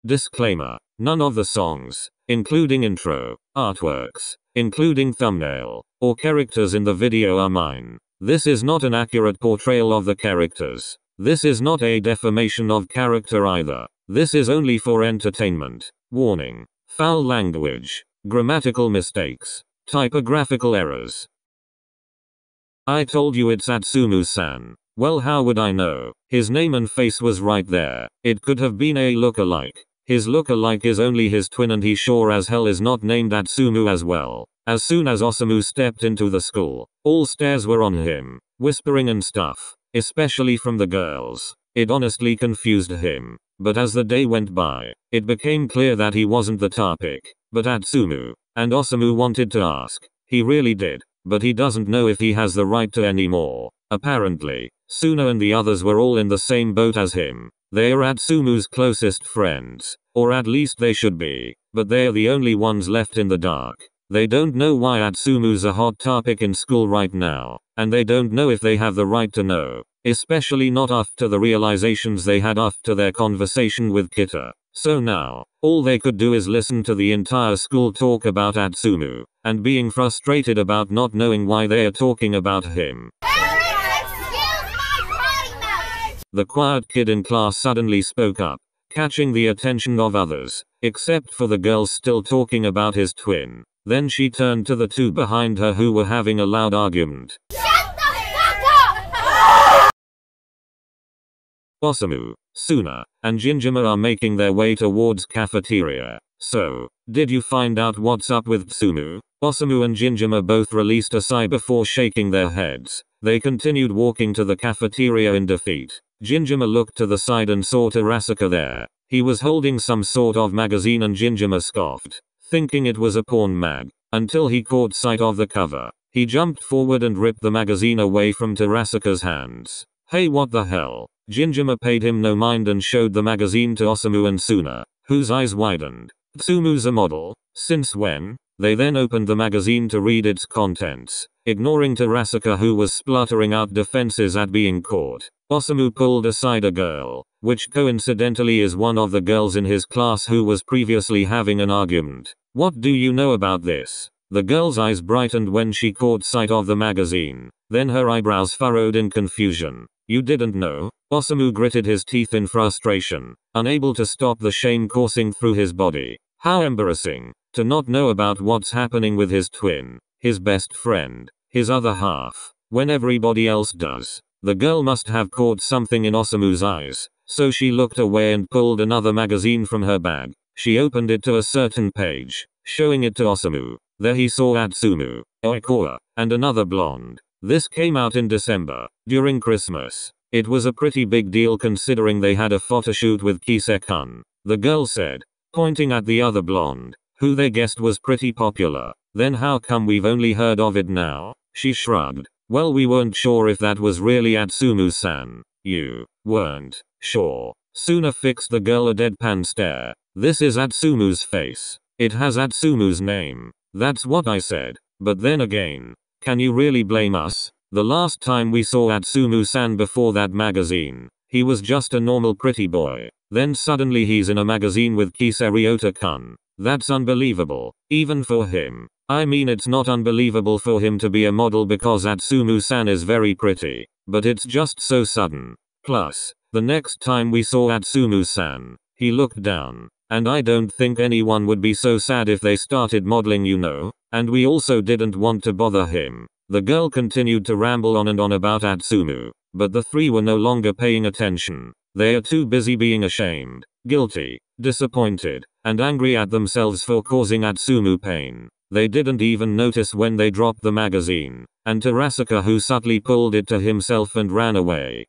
Disclaimer. None of the songs, including intro, artworks, including thumbnail, or characters in the video are mine. This is not an accurate portrayal of the characters. This is not a defamation of character either. This is only for entertainment. Warning. Foul language, grammatical mistakes, typographical errors. I told you it's Atsumu-san. Well, how would I know? His name and face was right there. It could have been a look-alike. His look-alike is only his twin, and he sure as hell is not named Atsumu as well. As soon as Osamu stepped into the school, all stares were on him, whispering and stuff, especially from the girls. It honestly confused him. But as the day went by, it became clear that he wasn't the topic, but Atsumu. And Osamu wanted to ask. He really did, but he doesn't know if he has the right to anymore. Apparently, Suna and the others were all in the same boat as him. They are Atsumu's closest friends, or at least they should be, but they are the only ones left in the dark. They don't know why Atsumu's a hot topic in school right now, and they don't know if they have the right to know, especially not after the realizations they had after their conversation with Kita. So now, all they could do is listen to the entire school talk about Atsumu, and being frustrated about not knowing why they are talking about him. The quiet kid in class suddenly spoke up, catching the attention of others, except for the girls still talking about his twin. Then she turned to the two behind her who were having a loud argument. Shut the fuck up! Osamu, Suna, and Jinjima are making their way towards cafeteria. So, did you find out what's up with Tsumu? Osamu and Jinjima both released a sigh before shaking their heads. They continued walking to the cafeteria in defeat. Jinjima looked to the side and saw Terasuka there. He was holding some sort of magazine and Jinjima scoffed, thinking it was a porn mag, until he caught sight of the cover. He jumped forward and ripped the magazine away from Terasuka's hands. Hey, what the hell? Jinjima paid him no mind and showed the magazine to Osamu and Suna, whose eyes widened. Tsumu's a model? Since when? They then opened the magazine to read its contents, ignoring Terasuka, who was spluttering out defenses at being caught. Osamu pulled aside a girl, which coincidentally is one of the girls in his class who was previously having an argument. What do you know about this? The girl's eyes brightened when she caught sight of the magazine. Then her eyebrows furrowed in confusion. You didn't know? Osamu gritted his teeth in frustration, unable to stop the shame coursing through his body. How embarrassing, to not know about what's happening with his twin, his best friend, his other half, when everybody else does. The girl must have caught something in Osamu's eyes, so she looked away and pulled another magazine from her bag. She opened it to a certain page, showing it to Osamu. There he saw Atsumu, Oikawa, and another blonde. This came out in December, during Christmas. It was a pretty big deal considering they had a photoshoot with Kise-kun. The girl said, pointing at the other blonde, who they guessed was pretty popular. Then how come we've only heard of it now? She shrugged. Well, we weren't sure if that was really Atsumu-san. You weren't sure. Suna fixed the girl a deadpan stare. This is Atsumu's face. It has Atsumu's name. That's what I said. But then again, can you really blame us? The last time we saw Atsumu-san before that magazine, he was just a normal pretty boy. Then suddenly he's in a magazine with Ryota-kun. That's unbelievable, even for him. I mean, it's not unbelievable for him to be a model because Atsumu-san is very pretty, but it's just so sudden. Plus, the next time we saw Atsumu-san, he looked down. And I don't think anyone would be so sad if they started modeling, you know, and we also didn't want to bother him. The girl continued to ramble on and on about Atsumu, but the three were no longer paying attention. They are too busy being ashamed, guilty, disappointed, and angry at themselves for causing Atsumu pain. They didn't even notice when they dropped the magazine, and Terasuka, who subtly pulled it to himself and ran away.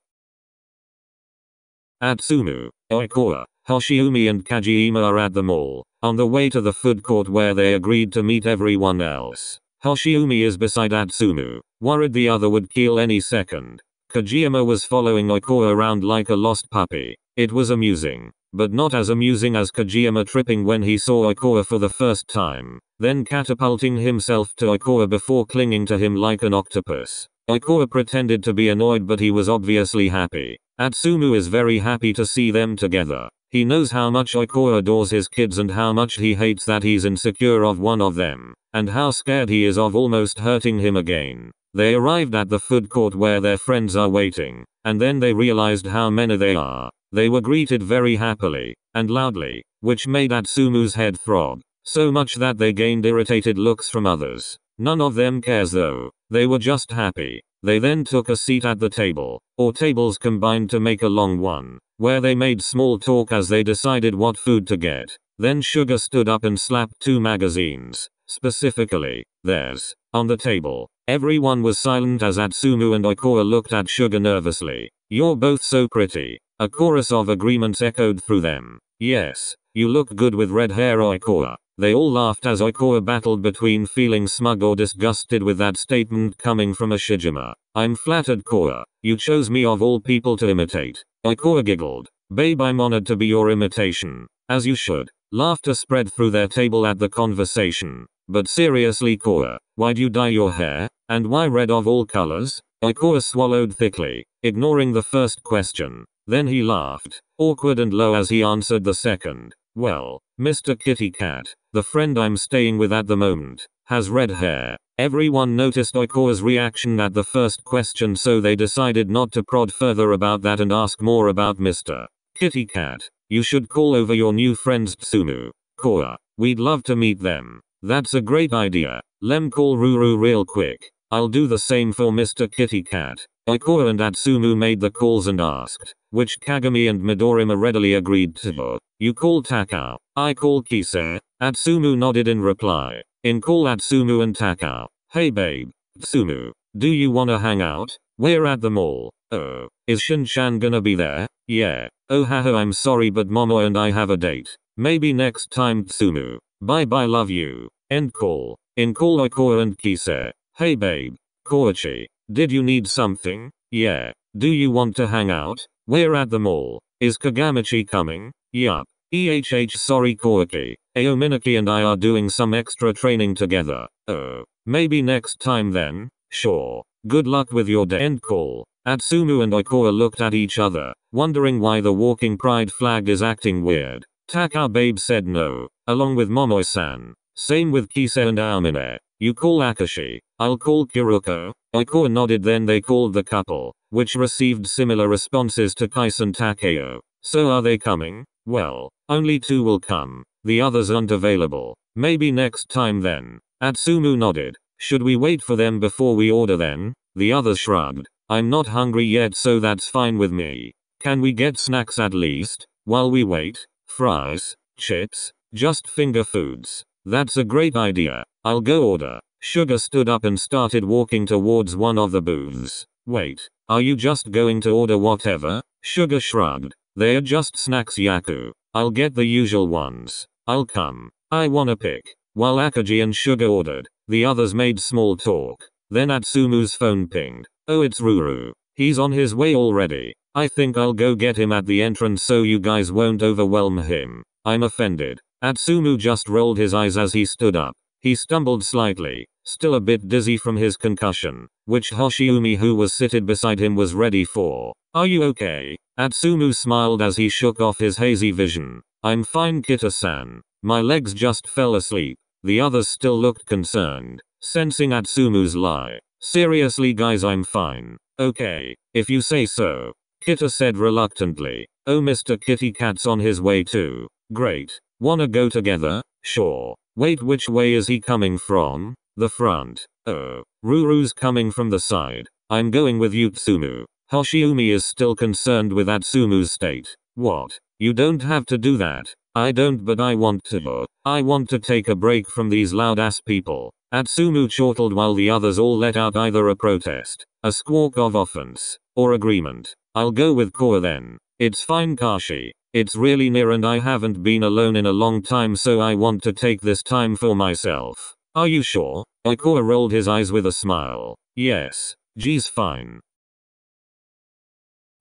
Atsumu, Oikawa, Hoshiumi and Kajima are at the mall, on the way to the food court where they agreed to meet everyone else. Hoshiumi is beside Atsumu, worried the other would kill any second. Kajima was following Oikawa around like a lost puppy. It was amusing, but not as amusing as Kajima tripping when he saw Oikawa for the first time, then catapulting himself to Oikawa before clinging to him like an octopus. Oikawa pretended to be annoyed, but he was obviously happy. Atsumu is very happy to see them together. He knows how much Oikoa adores his kids and how much he hates that he's insecure of one of them, and how scared he is of almost hurting him again. They arrived at the food court where their friends are waiting, and then they realized how many they are. They were greeted very happily, and loudly, which made Atsumu's head throb, so much that they gained irritated looks from others. None of them cares though, they were just happy. They then took a seat at the table, or tables combined to make a long one, where they made small talk as they decided what food to get. Then Sugar stood up and slapped 2 magazines, specifically, theirs, on the table. Everyone was silent as Atsumu and Oikoa looked at Sugar nervously. "You're both so pretty." A chorus of agreements echoed through them. "Yes, you look good with red hair, Oikoa." They all laughed as Oikoa battled between feeling smug or disgusted with that statement coming from a Shijima. "I'm flattered, Koa. You chose me of all people to imitate." Oikoa giggled. "Babe, I'm honored to be your imitation." "As you should." Laughter spread through their table at the conversation. "But seriously, Koa, why'd you dye your hair? And why red of all colors?" Oikoa swallowed thickly, ignoring the first question. Then he laughed, awkward and low as he answered the second. "Well, Mr. Kitty Cat, the friend I'm staying with at the moment, has red hair." Everyone noticed Oikoa's reaction at the first question, so they decided not to prod further about that and ask more about Mr. Kitty Cat. "You should call over your new friends Tsumu, Koa. We'd love to meet them." "That's a great idea. Lem call Ruru real quick." "I'll do the same for Mr. Kitty Cat." Oikoa and Atsumu made the calls and asked, which Kagami and Midorima readily agreed to. "You call Takao. I call Kise." Atsumu nodded in reply. In call Atsumu and Takao. "Hey babe, Tsumu, do you wanna hang out? We're at the mall." "Oh, is Shinchan gonna be there?" "Yeah." "Oh haha, I'm sorry but Momo and I have a date. Maybe next time, Tsumu. Bye bye, love you." End call. In call Oikoa and Kise. "Hey babe, Koichi, did you need something?" "Yeah. Do you want to hang out? We're at the mall. Is Kagamichi coming?" "Yup. Sorry Koichi. Aominaki and I are doing some extra training together." "Oh. Maybe next time then." "Sure. Good luck with your day." End call. Atsumu and Oikoa looked at each other, wondering why the walking pride flag is acting weird. Takao babe said no, along with Momo-san. Same with Kise and Aomine. "You call Akashi. I'll call Kiruko." Oikoa nodded, then they called the couple, which received similar responses to Kais and Takeo. "So are they coming?" "Well, only 2 will come. The others aren't available. Maybe next time then." Atsumu nodded. "Should we wait for them before we order then?" The others shrugged. "I'm not hungry yet, so that's fine with me. Can we get snacks at least, while we wait? Fries? Chips? Just finger foods." "That's a great idea. I'll go order." Sugar stood up and started walking towards one of the booths. "Wait, are you just going to order whatever?" Sugar shrugged. "They're just snacks, Yaku. I'll get the usual ones. I'll come. I wanna pick." While Akaji and Sugar ordered, the others made small talk. Then Atsumu's phone pinged. "Oh, it's Ruru. He's on his way already. I think I'll go get him at the entrance so you guys won't overwhelm him." "I'm offended." Atsumu just rolled his eyes as he stood up. He stumbled slightly, still a bit dizzy from his concussion, which Hoshiumi, who was seated beside him, was ready for. "Are you okay?" Atsumu smiled as he shook off his hazy vision. "I'm fine, Kita-san. My legs just fell asleep." The others still looked concerned, sensing Atsumu's lie. "Seriously guys, I'm fine." "Okay, if you say so," Kita said reluctantly. "Oh, Mr. Kitty Cat's on his way too." "Great. Wanna go together?" "Sure. Wait, which way is he coming from?" "The front." "Oh, Ruru's coming from the side." "I'm going with you, Tsumu." Hoshiumi is still concerned with Atsumu's state. "What? You don't have to do that." "I don't, but I want to. I want to take a break from these loud ass people." Atsumu chortled while the others all let out either a protest, a squawk of offense, or agreement. "I'll go with Koa then." "It's fine, Kashi. It's really near and I haven't been alone in a long time, so I want to take this time for myself." "Are you sure?" Oikoa rolled his eyes with a smile. "Yes. Geez, fine."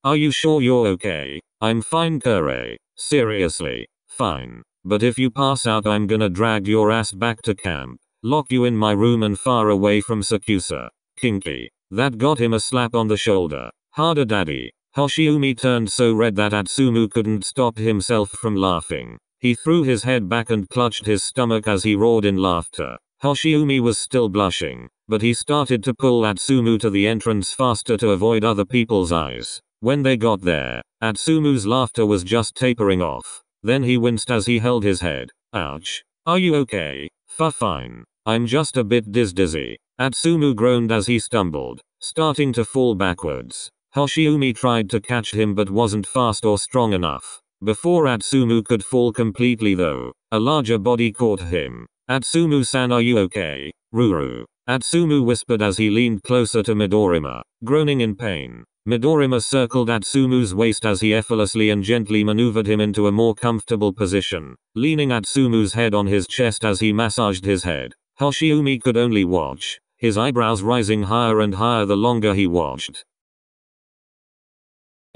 "Are you sure you're okay?" "I'm fine, Kure. Seriously. Fine. But if you pass out, I'm gonna drag your ass back to camp. Lock you in my room and far away from Sakusa." Kinky. That got him a slap on the shoulder. "Harder, daddy." Hoshiumi turned so red that Atsumu couldn't stop himself from laughing. He threw his head back and clutched his stomach as he roared in laughter. Hoshiumi was still blushing, but he started to pull Atsumu to the entrance faster to avoid other people's eyes. When they got there, Atsumu's laughter was just tapering off. Then he winced as he held his head. Ouch. Are you okay? Fine. I'm just a bit dizzy. Atsumu groaned as he stumbled, starting to fall backwards. Hoshiumi tried to catch him but wasn't fast or strong enough. Before Atsumu could fall completely though, a larger body caught him. Atsumu-san, are you okay? Ruru. Atsumu whispered as he leaned closer to Midorima, groaning in pain. Midorima circled Atsumu's waist as he effortlessly and gently maneuvered him into a more comfortable position, leaning Atsumu's head on his chest as he massaged his head. Hoshiumi could only watch, his eyebrows rising higher and higher the longer he watched.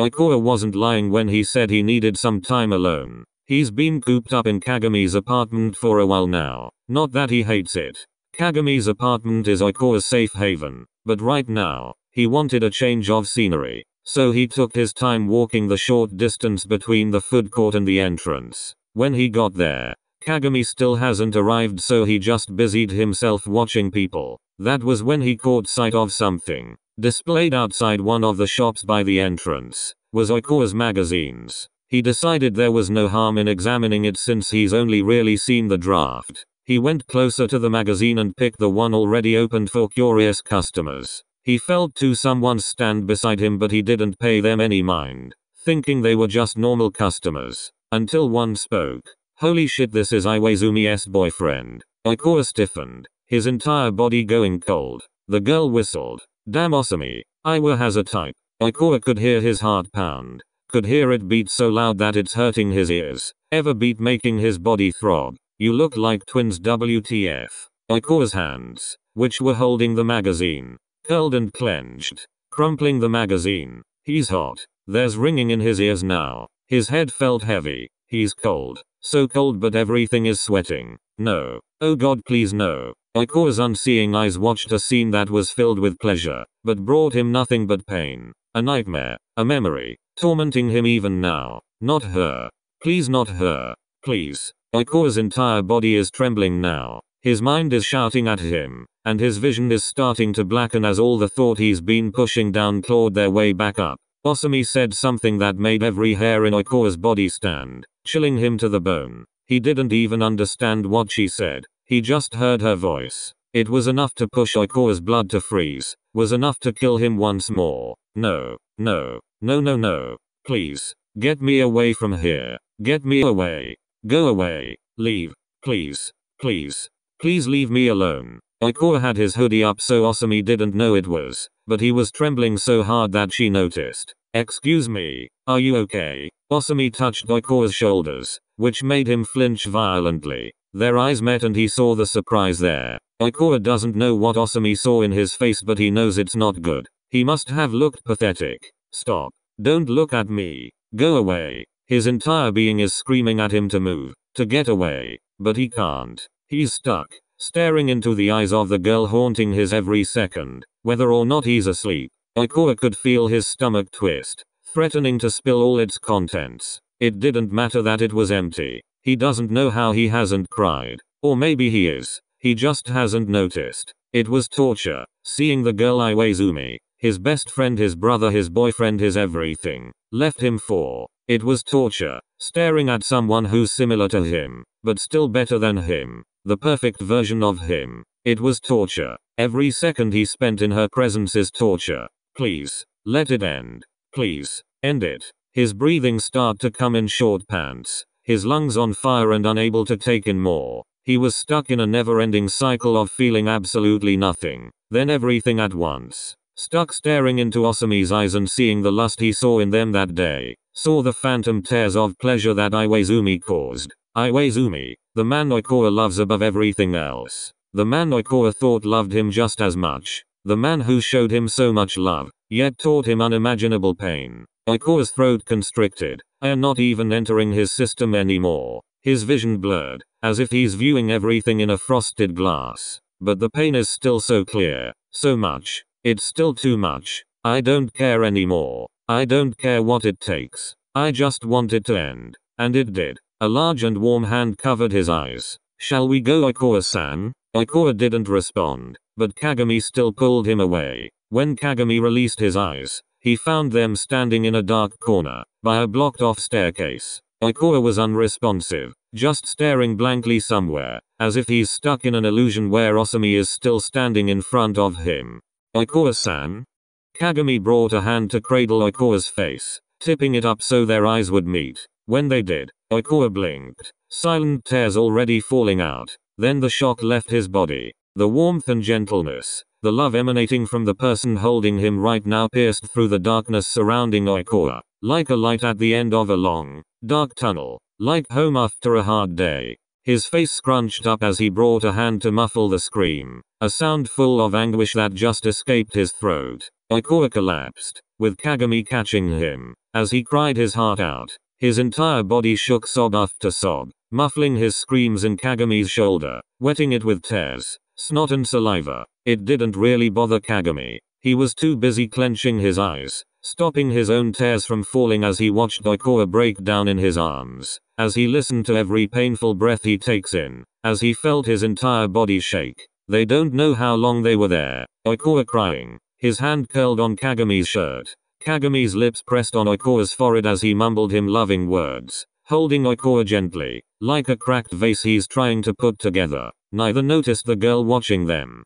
Oikawa wasn't lying when he said he needed some time alone. He's been cooped up in Kagami's apartment for a while now. Not that he hates it. Kagami's apartment is Oikawa's safe haven, but right now, he wanted a change of scenery. So he took his time walking the short distance between the food court and the entrance. When he got there, Kagami still hasn't arrived, so he just busied himself watching people. That was when he caught sight of something. Displayed outside one of the shops by the entrance was Oikawa's magazines. He decided there was no harm in examining it since he's only really seen the draft. He went closer to the magazine and picked the one already opened for curious customers. He felt to someone stand beside him, but he didn't pay them any mind, thinking they were just normal customers, until one spoke. Holy shit, this is Iwaizumi's boyfriend. Oikawa stiffened, his entire body going cold. The girl whistled. Damn Osami, Iwa has a type. Oikawa could hear his heart pound. Could hear it beat so loud that it's hurting his ears. Ever beat making his body throb. You look like twins, WTF. Oikawa's hands, which were holding the magazine, curled and clenched, crumpling the magazine. He's hot. There's ringing in his ears now. His head felt heavy. He's cold. So cold, but everything is sweating. No. Oh god, please no. Oikawa's unseeing eyes watched a scene that was filled with pleasure, but brought him nothing but pain. A nightmare. A memory. Tormenting him even now. Not her. Please, not her. Please. Oikawa's entire body is trembling now. His mind is shouting at him, and his vision is starting to blacken as all the thought he's been pushing down clawed their way back up. Osami said something that made every hair in Oikawa's body stand, chilling him to the bone. He didn't even understand what she said. He just heard her voice. It was enough to push Oikawa's blood to freeze. Was enough to kill him once more. No. No. No, no, no. Please. Get me away from here. Get me away. Go away. Leave. Please. Please. Please leave me alone. Oikawa had his hoodie up so Osami didn't know it was, but he was trembling so hard that she noticed. Excuse me. Are you okay? Osami touched Oikawa's shoulders, which made him flinch violently. Their eyes met and he saw the surprise there. Oikawa doesn't know what Osami saw in his face, but he knows it's not good. He must have looked pathetic. Stop. Don't look at me. Go away. His entire being is screaming at him to move, to get away, but he can't. He's stuck, staring into the eyes of the girl haunting his every second, whether or not he's asleep. Oikawa could feel his stomach twist, threatening to spill all its contents. It didn't matter that it was empty. He doesn't know how he hasn't cried. Or maybe he is. He just hasn't noticed. It was torture, seeing the girl Iwaizumi, his best friend, his brother, his boyfriend, his everything, left him for. It was torture, staring at someone who's similar to him, but still better than him. The perfect version of him. It was torture. Every second he spent in her presence is torture. Please, let it end. Please, end it. His breathing started to come in short pants, his lungs on fire and unable to take in more. He was stuck in a never-ending cycle of feeling absolutely nothing, then everything at once. Stuck staring into Osami's eyes and seeing the lust he saw in them that day. Saw the phantom tears of pleasure that Iwaizumi caused. Iwaizumi, the man Oikawa loves above everything else. The man Oikawa thought loved him just as much. The man who showed him so much love, yet taught him unimaginable pain. Oikawa's throat constricted, air not even entering his system anymore. His vision blurred, as if he's viewing everything in a frosted glass. But the pain is still so clear, so much. It's still too much. I don't care anymore. I don't care what it takes. I just want it to end. And it did. A large and warm hand covered his eyes. Shall we go, Oikura-san? Oikura didn't respond, but Kagami still pulled him away. When Kagami released his eyes, he found them standing in a dark corner, by a blocked-off staircase. Oikura was unresponsive, just staring blankly somewhere, as if he's stuck in an illusion where Osumi is still standing in front of him. Oikura-san? Kagami brought a hand to cradle Oikura's face, tipping it up so their eyes would meet. When they did, Oikura blinked, silent tears already falling out. Then the shock left his body. The warmth and gentleness, the love emanating from the person holding him right now pierced through the darkness surrounding Oikura, like a light at the end of a long, dark tunnel, like home after a hard day. His face scrunched up as he brought a hand to muffle the scream, a sound full of anguish that just escaped his throat. Oikura collapsed, with Kagami catching him, as he cried his heart out. His entire body shook sob after sob, muffling his screams in Kagami's shoulder, wetting it with tears, snot and saliva. It didn't really bother Kagami. He was too busy clenching his eyes, stopping his own tears from falling as he watched Oikura break down in his arms, as he listened to every painful breath he takes in, as he felt his entire body shake. They don't know how long they were there. Oikura crying, his hand curled on Kagami's shirt. Kagami's lips pressed on Oikura's forehead as he mumbled him loving words, holding Oikura gently, like a cracked vase he's trying to put together. Neither noticed the girl watching them.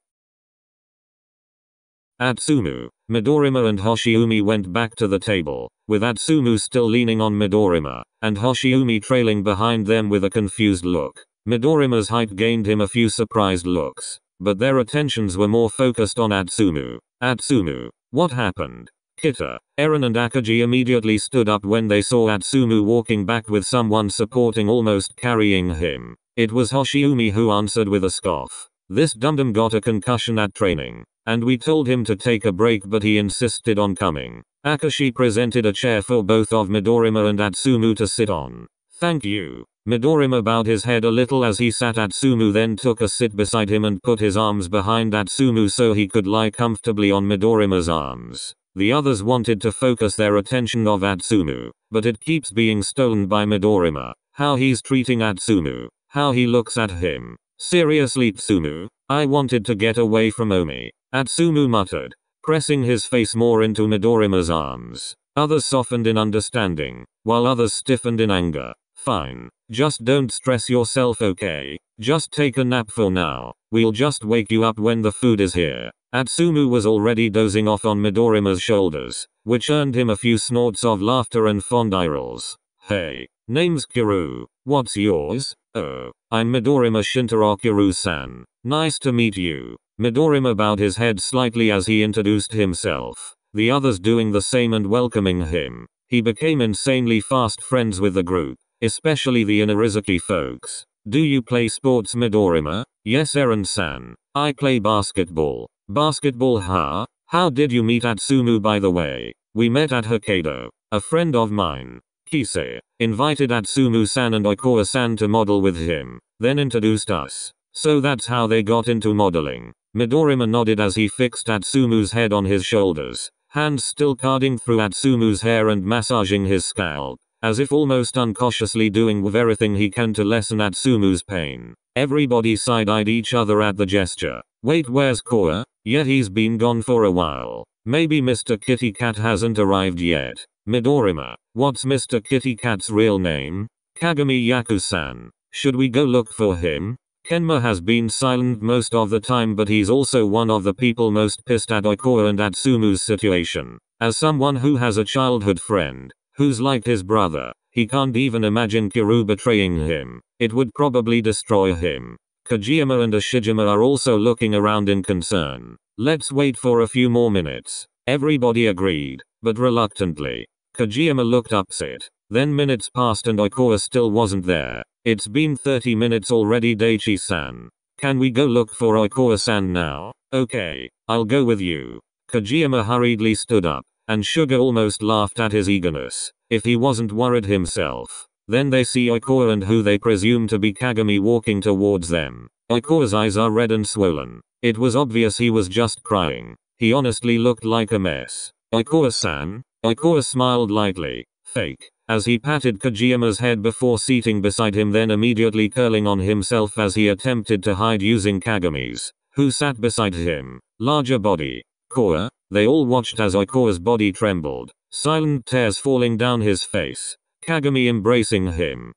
Atsumu, Midorima and Hoshiumi went back to the table, with Atsumu still leaning on Midorima, and Hoshiumi trailing behind them with a confused look. Midorima's height gained him a few surprised looks, but their attentions were more focused on Atsumu. Atsumu, what happened? Kita, Eren and Akagi immediately stood up when they saw Atsumu walking back with someone supporting, almost carrying him. It was Hoshiumi who answered with a scoff. This dum-dum got a concussion at training, and we told him to take a break but he insisted on coming. Akashi presented a chair for both of Midorima and Atsumu to sit on. Thank you. Midorima bowed his head a little as he sat. Atsumu then took a sit beside him and put his arms behind Atsumu so he could lie comfortably on Midorima's arms. The others wanted to focus their attention of Atsumu, but it keeps being stolen by Midorima. How he's treating Atsumu, how he looks at him. Seriously Atsumu, I wanted to get away from Omi. Atsumu muttered, pressing his face more into Midorima's arms. Others softened in understanding, while others stiffened in anger. Fine. Just don't stress yourself, okay? Just take a nap for now. We'll just wake you up when the food is here. Atsumu was already dozing off on Midorima's shoulders, which earned him a few snorts of laughter and fond eye rolls. Hey, name's Kiryu. What's yours? Oh, I'm Midorima Shintaro Kiryu-san. Nice to meet you. Midorima bowed his head slightly as he introduced himself, the others doing the same and welcoming him. He became insanely fast friends with the group, especially the Inarizaki folks. Do you play sports, Midorima? Yes, Eren-san. I play basketball. Basketball, huh? How did you meet Atsumu, by the way? We met at Hokkaido. A friend of mine, Kisei, invited Atsumu-san and Oikura-san to model with him, then introduced us. So that's how they got into modeling. Midorima nodded as he fixed Atsumu's head on his shoulders, hands still carding through Atsumu's hair and massaging his scalp, as if almost uncautiously doing everything he can to lessen Atsumu's pain. Everybody side-eyed each other at the gesture. Wait, where's Korra? Yeah, he's been gone for a while. Maybe Mr. Kitty Cat hasn't arrived yet. Midorima, what's Mr. Kitty Cat's real name? Kagami Yaku-san. Should we go look for him? Kenma has been silent most of the time, but he's also one of the people most pissed at Oikura and Atsumu's situation. As someone who has a childhood friend, who's like his brother, he can't even imagine Kiryu betraying him. It would probably destroy him. Kojima and Ashijima are also looking around in concern. Let's wait for a few more minutes. Everybody agreed, but reluctantly. Kojima looked upset. Then minutes passed and Oikura still wasn't there. It's been 30 minutes already, Daichi-san. Can we go look for Oikura-san now? Okay, I'll go with you. Kojima hurriedly stood up, and Suga almost laughed at his eagerness, if he wasn't worried himself. Then they see Oikura and who they presume to be Kagami walking towards them. Oikura's eyes are red and swollen. It was obvious he was just crying. He honestly looked like a mess. Oikura-san? Oikawa smiled lightly, fake, as he patted Kojima's head before seating beside him, then immediately curling on himself as he attempted to hide using Kagami's, who sat beside him, larger body. Koa. They all watched as Oikawa's body trembled, silent tears falling down his face. Kagami embracing him.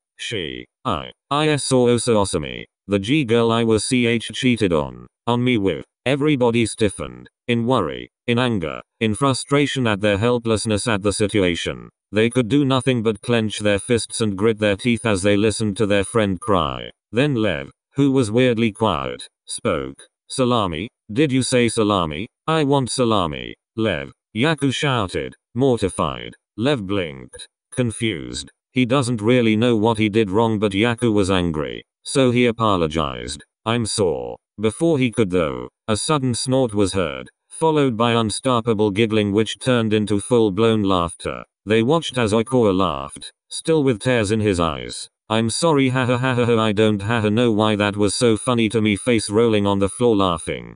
I saw Osa Osami, the G girl I was cheated on me with. Everybody stiffened, in worry, in anger, in frustration at their helplessness at the situation. They could do nothing but clench their fists and grit their teeth as they listened to their friend cry. Then Lev, who was weirdly quiet, spoke. Salami? Did you say salami? I want salami. Lev. Yaku shouted, mortified. Lev blinked, confused. He doesn't really know what he did wrong, but Yaku was angry, so he apologized. I'm sore. Before he could though, a sudden snort was heard, followed by unstoppable giggling which turned into full-blown laughter. They watched as Oikawa laughed, still with tears in his eyes. I'm sorry, ha ha ha ha ha, I don't know why that was so funny to me, face rolling on the floor laughing.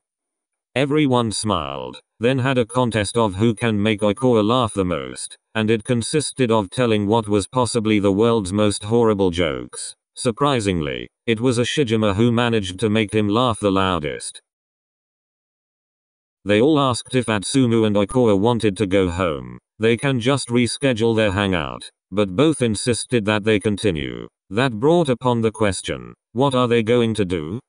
Everyone smiled, then had a contest of who can make Oikawa laugh the most, and it consisted of telling what was possibly the world's most horrible jokes. Surprisingly, it was Ashijima who managed to make him laugh the loudest. They all asked if Atsumu and Oikawa wanted to go home. They can just reschedule their hangout, but both insisted that they continue. That brought upon the question, what are they going to do?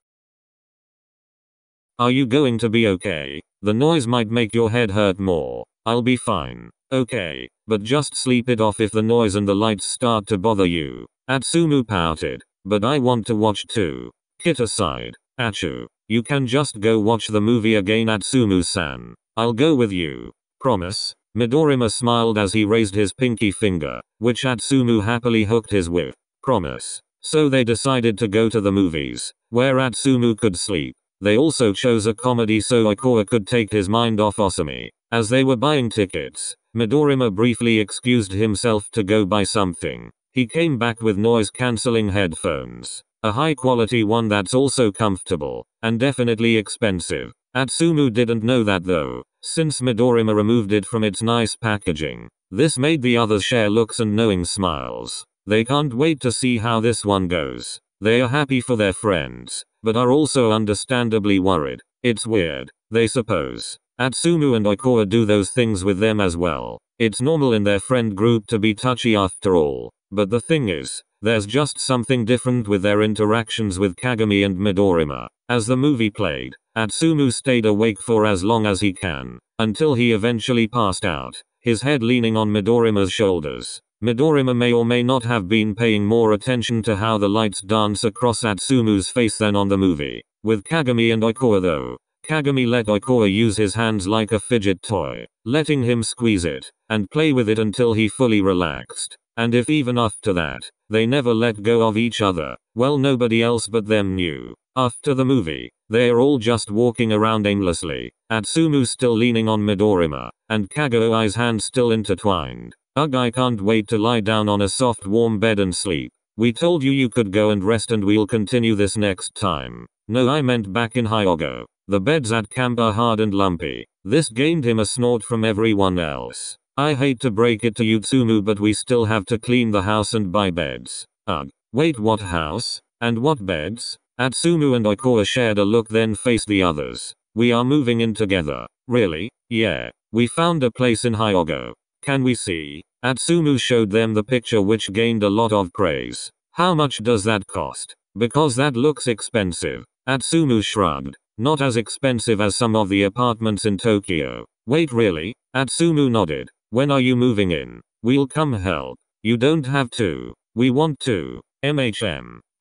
Are you going to be okay? The noise might make your head hurt more. I'll be fine. Okay, but just sleep it off if the noise and the lights start to bother you. Atsumu pouted. But I want to watch too. Kita sighed. Achu, you can just go watch the movie again, Atsumu-san. I'll go with you. Promise? Midorima smiled as he raised his pinky finger, which Atsumu happily hooked his with. Promise. So they decided to go to the movies, where Atsumu could sleep. They also chose a comedy so Oikawa could take his mind off Osami. As they were buying tickets, Midorima briefly excused himself to go buy something. He came back with noise-cancelling headphones. A high-quality one that's also comfortable, and definitely expensive. Atsumu didn't know that though, since Midorima removed it from its nice packaging. This made the others share looks and knowing smiles. They can't wait to see how this one goes. They are happy for their friends, but are also understandably worried. It's weird, they suppose. Atsumu and Oikawa do those things with them as well. It's normal in their friend group to be touchy after all. But the thing is, there's just something different with their interactions with Kagami and Midorima. As the movie played, Atsumu stayed awake for as long as he can, until he eventually passed out, his head leaning on Midorima's shoulders. Midorima may or may not have been paying more attention to how the lights dance across Atsumu's face than on the movie. With Kagami and Oikawa though, Kagami let Oikawa use his hands like a fidget toy, letting him squeeze it, and play with it until he fully relaxed. And if even after that, they never let go of each other, well, nobody else but them knew. After the movie, they are all just walking around aimlessly, Atsumu still leaning on Midorima, and Kagami's hands still intertwined. Ugh, I can't wait to lie down on a soft warm bed and sleep. We told you you could go and rest and we'll continue this next time. No, I meant back in Hyogo. The beds at camp are hard and lumpy. This gained him a snort from everyone else. I hate to break it to you, Tsumu, but we still have to clean the house and buy beds. Ugh. Wait, what house? And what beds? Atsumu and Oikawa shared a look, then faced the others. We are moving in together. Really? Yeah. We found a place in Hyogo. Can we see? Atsumu showed them the picture, which gained a lot of praise. How much does that cost? Because that looks expensive. Atsumu shrugged. Not as expensive as some of the apartments in Tokyo. Wait, really? Atsumu nodded. When are you moving in? We'll come help. You don't have to. We want to.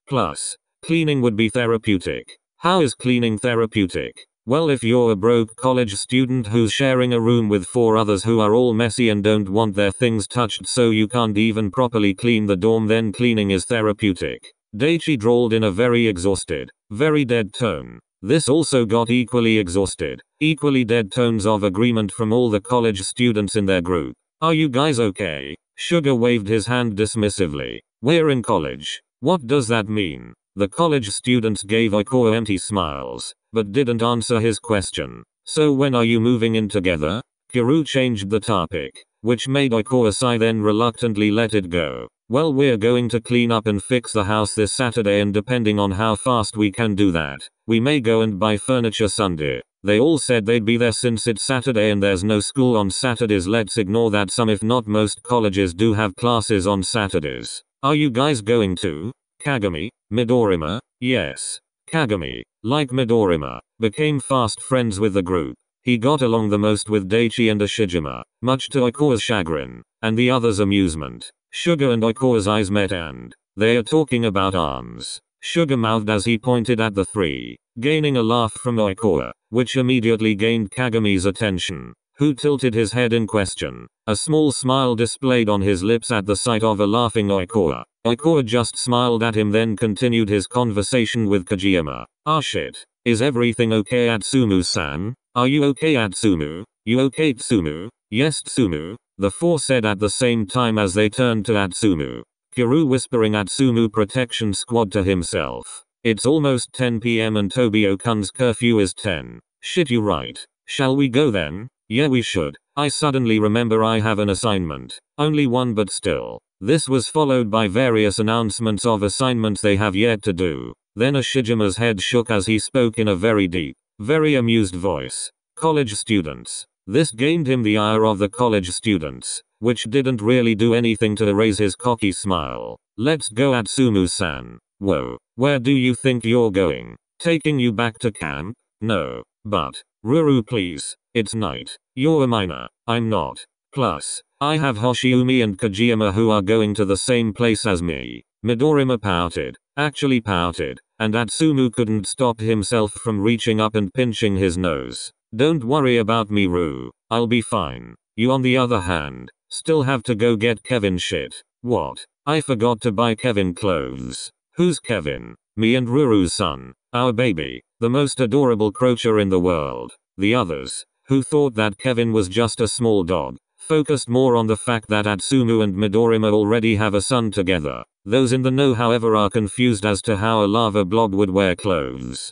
Plus, cleaning would be therapeutic. How is cleaning therapeutic? Well, if you're a broke college student who's sharing a room with 4 others who are all messy and don't want their things touched so you can't even properly clean the dorm, then cleaning is therapeutic. Daichi drawled in a very exhausted, very dead tone. This also got equally exhausted, equally dead tones of agreement from all the college students in their group. Are you guys okay? Sugar waved his hand dismissively. We're in college. What does that mean? The college students gave Oikawa empty smiles, but didn't answer his question. So when are you moving in together? Kuru changed the topic. which made Oikoa-sai then reluctantly let it go. Well, we're going to clean up and fix the house this Saturday, and depending on how fast we can do that, we may go and buy furniture Sunday. They all said they'd be there since it's Saturday and there's no school on Saturdays. Let's ignore that some if not most colleges do have classes on Saturdays. Are you guys going to? Kagami, Midorima? Yes. Kagami, like Midorima, became fast friends with the group. He got along the most with Daichi and Ashijima, much to Oikoa's chagrin, and the others' amusement. Sugar and Oikoa's eyes met and they are talking about arms. Sugar mouthed as he pointed at the three, gaining a laugh from Oikoa, which immediately gained Kagami's attention, who tilted his head in question. A small smile displayed on his lips at the sight of a laughing Oikoa. Oikoa just smiled at him, then continued his conversation with Kajiyama. Ah shit. Is everything okay, Atsumu-san? Are you okay, Atsumu? You okay, Tsumu? Yes, Tsumu, the four said at the same time as they turned to Atsumu. Kiru whispering Atsumu protection squad to himself. It's almost 10 p.m. and Tobio-kun's curfew is 10. Shit, you right. Shall we go then? Yeah, we should. I suddenly remember I have an assignment. Only one, but still. This was followed by various announcements of assignments they have yet to do. Then Ashijima's head shook as he spoke in a very deep, very amused voice. College students. This gained him the ire of the college students, which didn't really do anything to erase his cocky smile. Let's go, Atsumu-san. Whoa, where do you think you're going? Taking you back to camp? No. But, Ruru, please. It's night. You're a minor. I'm not. Plus, I have Hoshiumi and Kajiyama who are going to the same place as me. Midorima pouted. Actually pouted. And Atsumu couldn't stop himself from reaching up and pinching his nose. Don't worry about me, Ru. I'll be fine. You on the other hand, still have to go get Kevin shit. What? I forgot to buy Kevin clothes. Who's Kevin? Me and Ruru's son. Our baby. The most adorable croacher in the world. The others, who thought that Kevin was just a small dog, focused more on the fact that Atsumu and Midorima already have a son together. Those in the know, however, are confused as to how a lava blob would wear clothes.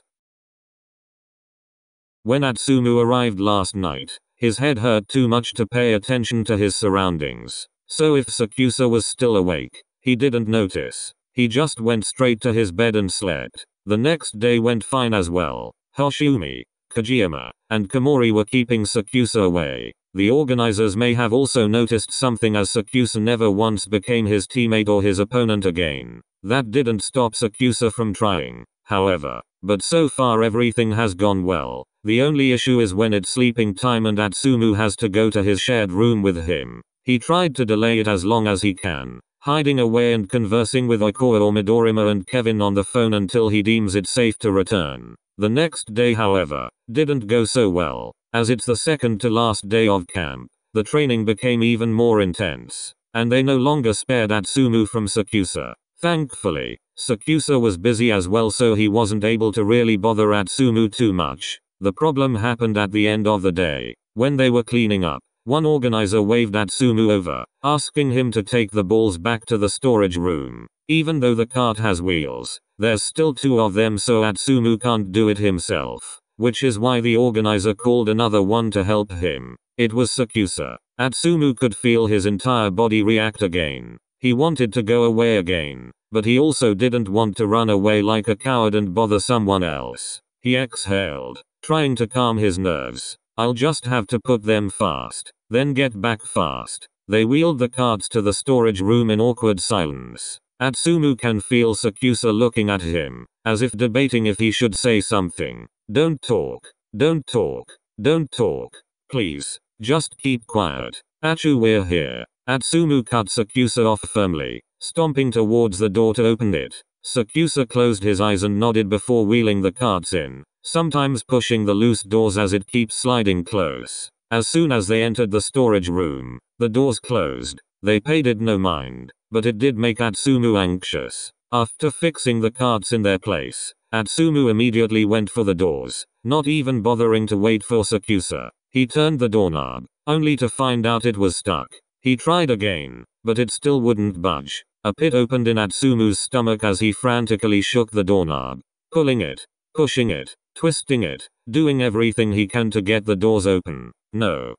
When Atsumu arrived last night, his head hurt too much to pay attention to his surroundings. So if Sakusa was still awake, he didn't notice. He just went straight to his bed and slept. The next day went fine as well. Hoshiumi, Kajiyama, and Komori were keeping Sakusa away. The organizers may have also noticed something, as Sakusa never once became his teammate or his opponent again. That didn't stop Sakusa from trying, however. But so far everything has gone well. The only issue is when it's sleeping time and Atsumu has to go to his shared room with him. He tried to delay it as long as he can, hiding away and conversing with Oikoa or Midorima and Kevin on the phone until he deems it safe to return. The next day, however, didn't go so well. As it's the second to last day of camp, the training became even more intense, and they no longer spared Atsumu from Sakusa. Thankfully, Sakusa was busy as well, so he wasn't able to really bother Atsumu too much. The problem happened at the end of the day. When they were cleaning up, one organizer waved Atsumu over, asking him to take the balls back to the storage room. Even though the cart has wheels, there's still two of them, so Atsumu can't do it himself. Which is why the organizer called another one to help him. It was Sakusa. Atsumu could feel his entire body react again. He wanted to go away again, but he also didn't want to run away like a coward and bother someone else. He exhaled, trying to calm his nerves. I'll just have to put them fast, then get back fast. They wheeled the carts to the storage room in awkward silence. Atsumu can feel Sakusa looking at him, as if debating if he should say something. Don't talk. Don't talk. Don't talk. Please, just keep quiet. Achu, we're here. Atsumu cut Sakusa off firmly, stomping towards the door to open it. Sakusa closed his eyes and nodded before wheeling the carts in, sometimes pushing the loose doors as it keeps sliding close. As soon as they entered the storage room, the doors closed. They paid it no mind, but it did make Atsumu anxious. After fixing the carts in their place, Atsumu immediately went for the doors, not even bothering to wait for Sakusa. He turned the doorknob, only to find out it was stuck. He tried again, but it still wouldn't budge. A pit opened in Atsumu's stomach as he frantically shook the doorknob, pulling it, pushing it, twisting it, doing everything he can to get the doors open. No,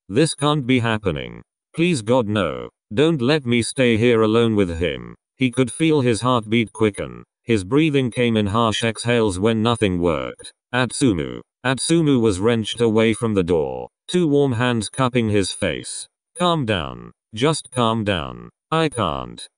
this can't be happening. Please God no. Don't let me stay here alone with him. He could feel his heartbeat quicken. His breathing came in harsh exhales when nothing worked. Atsumu was wrenched away from the door, two warm hands cupping his face. Calm down. Just calm down. I can't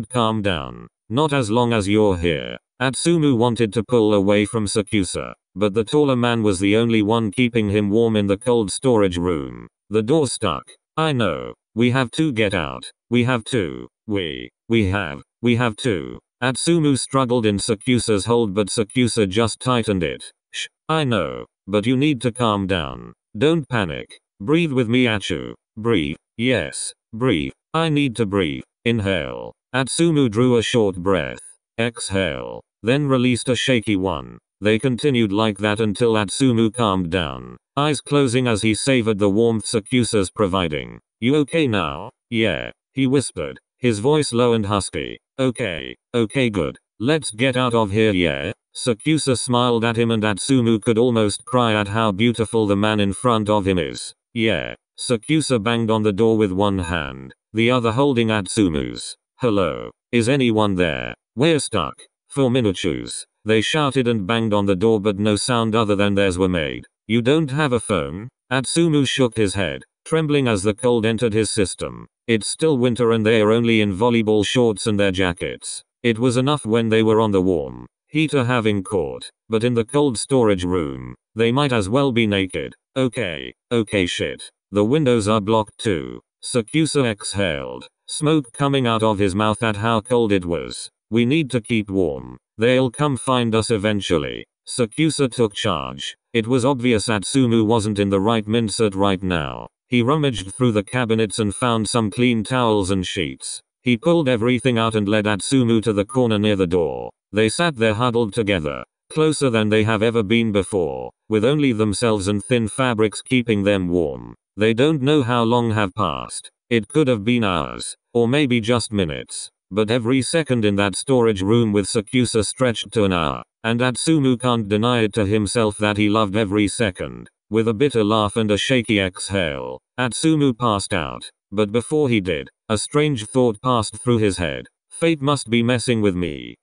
calm down. Not as long as you're here. Atsumu wanted to pull away from Sakusa, but the taller man was the only one keeping him warm in the cold storage room. The door stuck. I know. We have to get out. We have to. We have to. Atsumu struggled in Sakusa's hold, but Sakusa just tightened it. Shh, I know. But you need to calm down. Don't panic. Breathe with me, Achu. Breathe. Yes. Breathe. I need to breathe. Inhale. Atsumu drew a short breath. Exhale. Then released a shaky one. They continued like that until Atsumu calmed down, eyes closing as he savored the warmth Sakusa's providing. You okay now? Yeah, he whispered, his voice low and husky. Okay good. Let's get out of here, yeah? Sakusa smiled at him and Atsumu could almost cry at how beautiful the man in front of him is. Yeah. Sakusa banged on the door with one hand, the other holding Atsumu's. Hello? Is anyone there? We're stuck. 4 minutes. They shouted and banged on the door, but no sound other than theirs were made. You don't have a phone? Atsumu shook his head, trembling as the cold entered his system. It's still winter and they are only in volleyball shorts and their jackets. It was enough when they were on the warm heater having caught, but in the cold storage room, they might as well be naked. Okay shit. The windows are blocked too. Sakusa exhaled, smoke coming out of his mouth at how cold it was. We need to keep warm. They'll come find us eventually. Sakusa took charge. It was obvious Atsumu wasn't in the right mindset right now. He rummaged through the cabinets and found some clean towels and sheets. He pulled everything out and led Atsumu to the corner near the door. They sat there huddled together, closer than they have ever been before, with only themselves and thin fabrics keeping them warm. They don't know how long have passed. It could have been hours, or maybe just minutes. But every second in that storage room with Sakusa stretched to an hour, and Atsumu can't deny it to himself that he loved every second. With a bitter laugh and a shaky exhale, Atsumu passed out. But before he did, a strange thought passed through his head. Fate must be messing with me.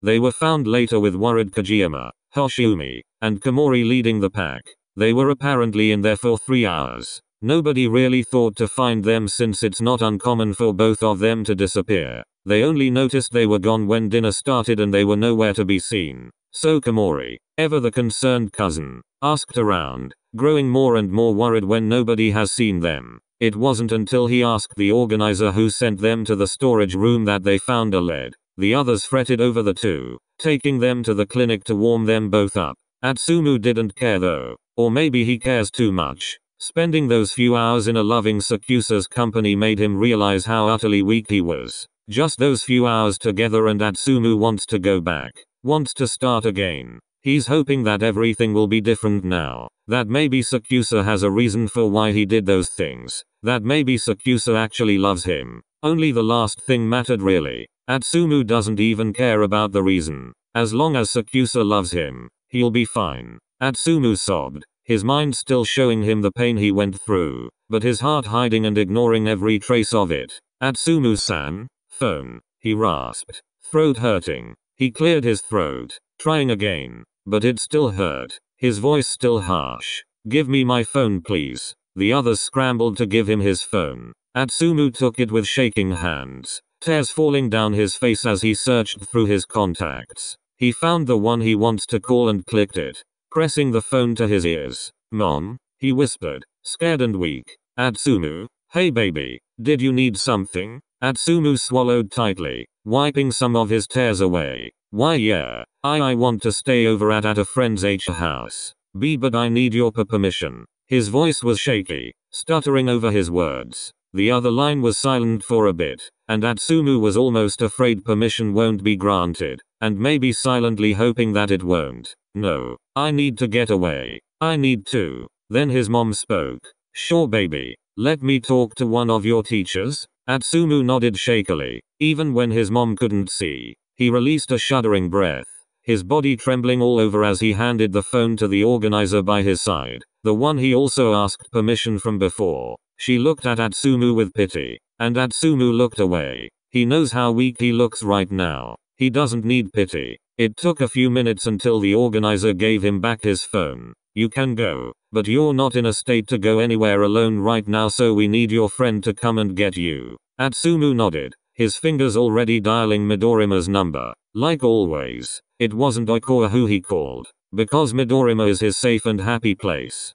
They were found later with worried Kajiyama, Hoshimi, and Komori leading the pack. They were apparently in there for 3 hours. Nobody really thought to find them since it's not uncommon for both of them to disappear. They only noticed they were gone when dinner started and they were nowhere to be seen. So Komori, ever the concerned cousin, asked around, growing more and more worried when nobody has seen them. It wasn't until he asked the organizer who sent them to the storage room that they found a lead. The others fretted over the two, taking them to the clinic to warm them both up. Atsumu didn't care though. Or maybe he cares too much. Spending those few hours in a loving Sakusa's company made him realize how utterly weak he was. Just those few hours together and Atsumu wants to go back. Wants to start again. He's hoping that everything will be different now. That maybe Sakusa has a reason for why he did those things. That maybe Sakusa actually loves him. Only the last thing mattered really. Atsumu doesn't even care about the reason. As long as Sakusa loves him, he'll be fine. Atsumu sobbed, his mind still showing him the pain he went through, but his heart hiding and ignoring every trace of it. Atsumu-san? Phone. He rasped, throat hurting. He cleared his throat, trying again, but it still hurt. His voice still harsh. Give me my phone please. The others scrambled to give him his phone. Atsumu took it with shaking hands, tears falling down his face as he searched through his contacts. He found the one he wants to call and clicked it, pressing the phone to his ears. Mom? He whispered, scared and weak. Atsumu? Hey baby, did you need something? Atsumu swallowed tightly, wiping some of his tears away. Why yeah, I want to stay over at a friend's house. But I need your permission. His voice was shaky, stuttering over his words. The other line was silent for a bit, and Atsumu was almost afraid permission won't be granted, and maybe silently hoping that it won't. No, I need to get away. I need to. Then his mom spoke. Sure baby, let me talk to one of your teachers. Atsumu nodded shakily, even when his mom couldn't see. He released a shuddering breath, his body trembling all over as he handed the phone to the organizer by his side, the one he also asked permission from before. She looked at Atsumu with pity, and Atsumu looked away. He knows how weak he looks right now. He doesn't need pity. It took a few minutes until the organizer gave him back his phone. You can go, but you're not in a state to go anywhere alone right now, so we need your friend to come and get you. Atsumu nodded, his fingers already dialing Midorima's number. Like always, it wasn't Oikawa who he called, because Midorima is his safe and happy place.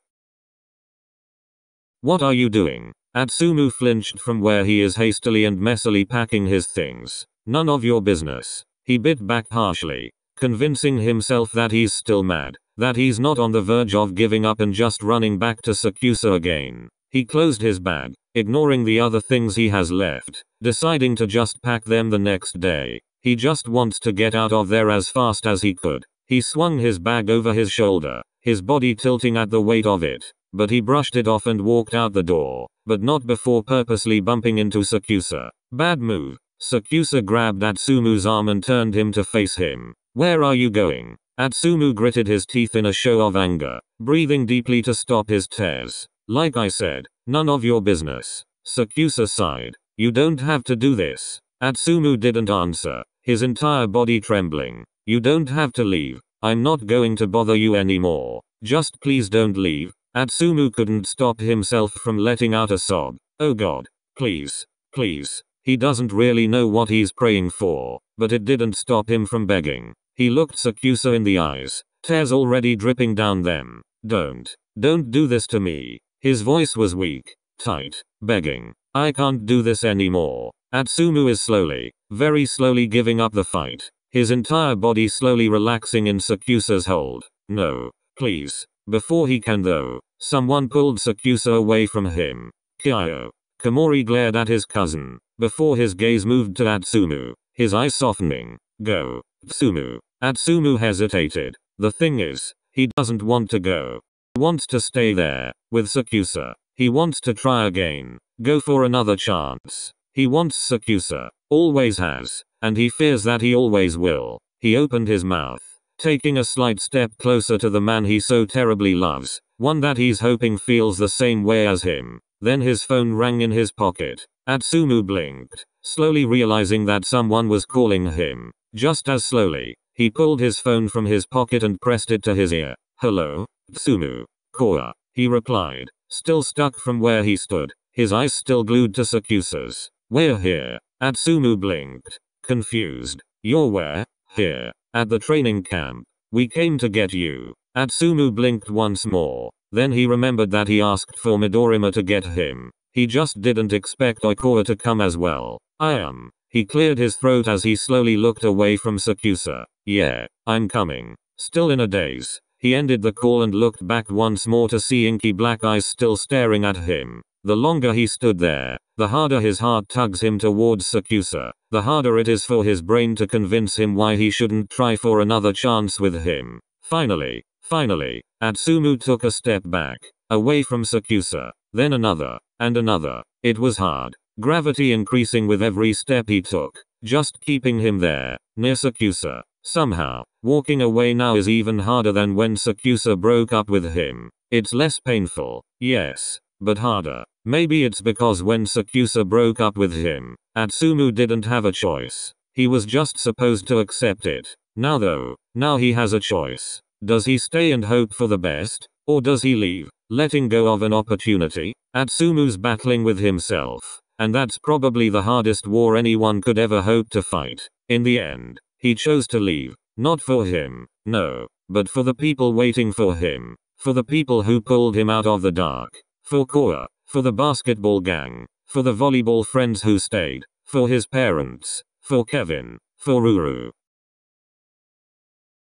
What are you doing? Atsumu flinched from where he is, hastily and messily packing his things. None of your business. He bit back harshly, convincing himself that he's still mad, that he's not on the verge of giving up and just running back to Sakusa again. He closed his bag, ignoring the other things he has left, deciding to just pack them the next day. He just wants to get out of there as fast as he could. He swung his bag over his shoulder, his body tilting at the weight of it, but he brushed it off and walked out the door, but not before purposely bumping into Sakusa. Bad move. Sakusa grabbed Atsumu's arm and turned him to face him. Where are you going? Atsumu gritted his teeth in a show of anger, breathing deeply to stop his tears. Like I said, none of your business. Sakusa sighed. You don't have to do this. Atsumu didn't answer, his entire body trembling. You don't have to leave. I'm not going to bother you anymore. Just please don't leave. Atsumu couldn't stop himself from letting out a sob. Oh god. Please. Please. He doesn't really know what he's praying for, but it didn't stop him from begging. He looked Sakusa in the eyes, tears already dripping down them. Don't do this to me. His voice was weak, tight, begging. I can't do this anymore. Atsumu is slowly, very slowly giving up the fight, his entire body slowly relaxing in Sakusa's hold. No, please. Before he can though, someone pulled Sakusa away from him. Kyo. Komori glared at his cousin, before his gaze moved to Atsumu, his eyes softening. Go, Atsumu. Atsumu hesitated. The thing is, he doesn't want to go. He wants to stay there, with Sakusa. He wants to try again, go for another chance. He wants Sakusa, always has, and he fears that he always will. He opened his mouth, taking a slight step closer to the man he so terribly loves, one that he's hoping feels the same way as him. Then his phone rang in his pocket. Atsumu blinked, slowly realizing that someone was calling him. Just as slowly, he pulled his phone from his pocket and pressed it to his ear. Hello, Atsumu. Koa, he replied, still stuck from where he stood, his eyes still glued to Sakusa's. We're here. Atsumu blinked, confused. You're where? Here. At the training camp. We came to get you. Atsumu blinked once more. Then he remembered that he asked for Midorima to get him. He just didn't expect Oikawa to come as well. I am. He cleared his throat as he slowly looked away from Sakusa. Yeah, I'm coming. Still in a daze, he ended the call and looked back once more to see inky black eyes still staring at him. The longer he stood there, the harder his heart tugs him towards Sakusa. The harder it is for his brain to convince him why he shouldn't try for another chance with him. Finally, Atsumu took a step back, away from Sakusa, then another, and another. It was hard, gravity increasing with every step he took, just keeping him there, near Sakusa. Somehow, walking away now is even harder than when Sakusa broke up with him. It's less painful, yes, but harder. Maybe it's because when Sakusa broke up with him, Atsumu didn't have a choice. He was just supposed to accept it. Now though, now he has a choice. Does he stay and hope for the best, or does he leave, letting go of an opportunity? Atsumu's battling with himself, and that's probably the hardest war anyone could ever hope to fight. In the end, he chose to leave, not for him, no, but for the people waiting for him, for the people who pulled him out of the dark, for Koa, for the basketball gang, for the volleyball friends who stayed, for his parents, for Kevin, for Ruru.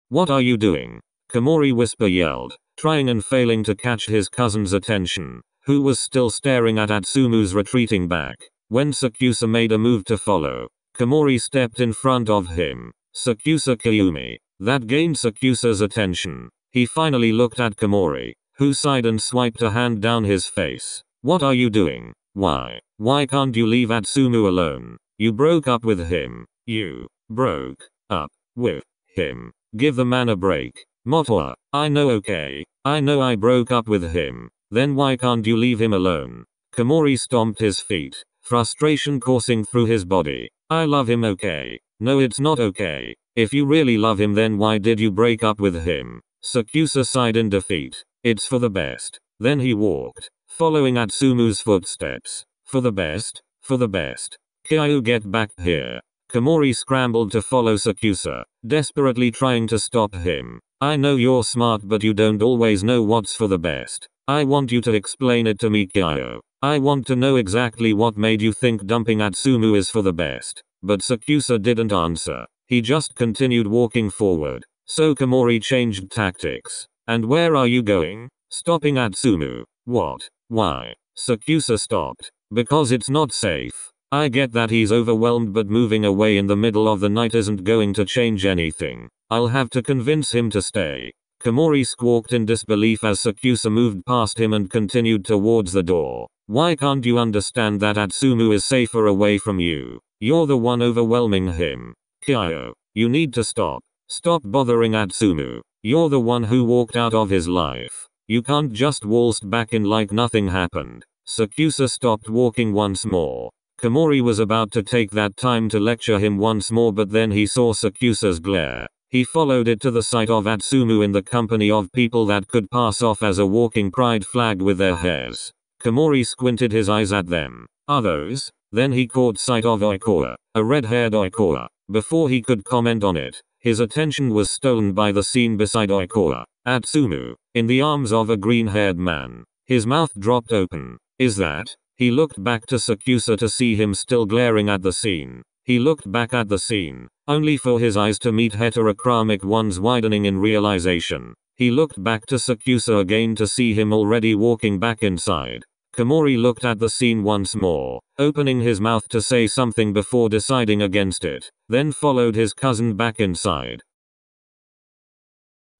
What are you doing? Komori whisper yelled, trying and failing to catch his cousin's attention, who was still staring at Atsumu's retreating back. When Sakusa made a move to follow, Komori stepped in front of him. Sakusa Kayumi. That gained Sakusa's attention. He finally looked at Komori, who sighed and swiped a hand down his face. What are you doing? Why can't you leave Atsumu alone? You broke up with him. You broke up with him. Give the man a break. Motoa, I know, okay. I know I broke up with him. Then why can't you leave him alone? Komori stomped his feet, frustration coursing through his body. I love him, okay? No, it's not okay. If you really love him, then why did you break up with him? Sakusa sighed in defeat. It's for the best. Then he walked, following Atsumu's footsteps. For the best? For the best. Kyayu, get back here. Komori scrambled to follow Sakusa, desperately trying to stop him. I know you're smart, but you don't always know what's for the best. I want you to explain it to me, Kyayu. I want to know exactly what made you think dumping Atsumu is for the best. But Sakusa didn't answer. He just continued walking forward. So Komori changed tactics. And where are you going? Stopping Atsumu. What? Why? Sakusa stopped. Because it's not safe. I get that he's overwhelmed, but moving away in the middle of the night isn't going to change anything. I'll have to convince him to stay. Komori squawked in disbelief as Sakusa moved past him and continued towards the door. Why can't you understand that Atsumu is safer away from you? You're the one overwhelming him. Kyayu, you need to stop. Stop bothering Atsumu. You're the one who walked out of his life. You can't just waltz back in like nothing happened. Sakusa stopped walking once more. Komori was about to take that time to lecture him once more, but then he saw Sakusa's glare. He followed it to the sight of Atsumu in the company of people that could pass off as a walking pride flag with their hairs. Komori squinted his eyes at them. Are those? Then he caught sight of Oikawa, a red-haired Oikawa. Before he could comment on it, his attention was stolen by the scene beside Oikawa. Atsumu, in the arms of a green-haired man. His mouth dropped open. Is that? He looked back to Sakusa to see him still glaring at the scene. He looked back at the scene, only for his eyes to meet heterochromic ones widening in realization. He looked back to Sakusa again to see him already walking back inside. Komori looked at the scene once more, opening his mouth to say something before deciding against it, then followed his cousin back inside.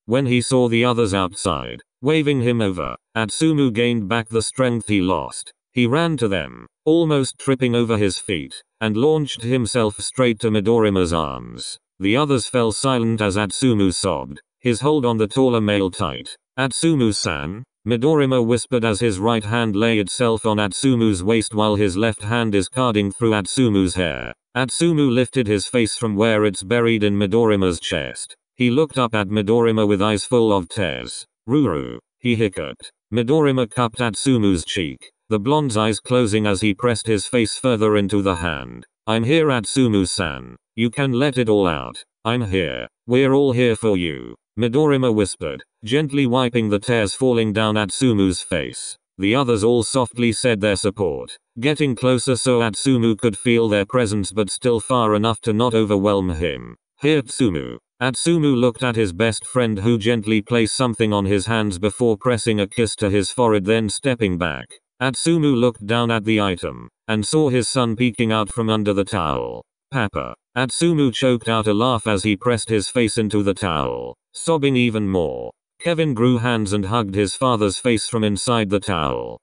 When he saw the others outside, waving him over, Atsumu gained back the strength he lost. He ran to them, almost tripping over his feet, and launched himself straight to Midorima's arms. The others fell silent as Atsumu sobbed, his hold on the taller male tight. Atsumu-san? Midorima whispered as his right hand lay itself on Atsumu's waist while his left hand is carding through Atsumu's hair. Atsumu lifted his face from where it's buried in Midorima's chest. He looked up at Midorima with eyes full of tears. Ruru, he hiccuped. Midorima cupped Atsumu's cheek, the blonde's eyes closing as he pressed his face further into the hand. I'm here, Atsumu-san. You can let it all out. I'm here. We're all here for you. Midorima whispered, gently wiping the tears falling down Atsumu's face. The others all softly said their support, getting closer so Atsumu could feel their presence but still far enough to not overwhelm him. Here, Atsumu. Atsumu looked at his best friend, who gently placed something on his hands before pressing a kiss to his forehead, then stepping back. Atsumu looked down at the item, and saw his son peeking out from under the towel. Papa. Atsumu choked out a laugh as he pressed his face into the towel, sobbing even more. Kevin grew hands and hugged his father's face from inside the towel.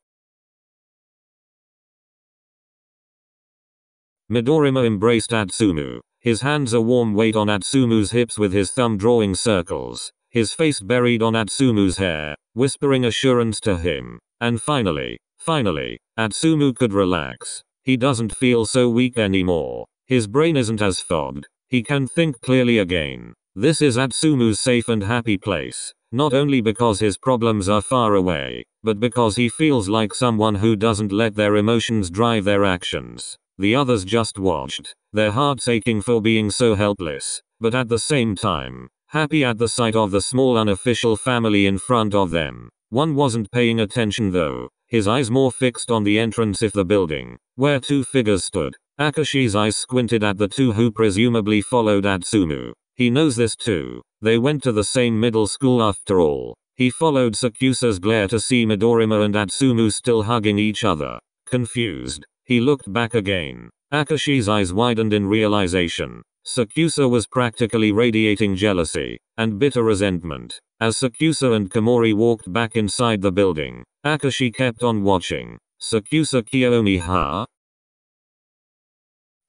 Midorima embraced Atsumu, his hands a warm weight on Atsumu's hips with his thumb drawing circles, his face buried on Atsumu's hair, whispering assurance to him. And finally, Atsumu could relax. He doesn't feel so weak anymore. His brain isn't as fogged. He can think clearly again. This is Atsumu's safe and happy place. Not only because his problems are far away, but because he feels like someone who doesn't let their emotions drive their actions. The others just watched, their hearts aching for being so helpless, but at the same time, happy at the sight of the small unofficial family in front of them. One wasn't paying attention though, his eyes more fixed on the entrance of the building, where two figures stood. Akashi's eyes squinted at the two who presumably followed Atsumu. He knows this too. They went to the same middle school after all. He followed Sakusa's glare to see Midorima and Atsumu still hugging each other. Confused, he looked back again. Akashi's eyes widened in realization. Sakusa was practically radiating jealousy and bitter resentment. As Sakusa and Komori walked back inside the building, Akashi kept on watching. Sakusa Kiyomi ha?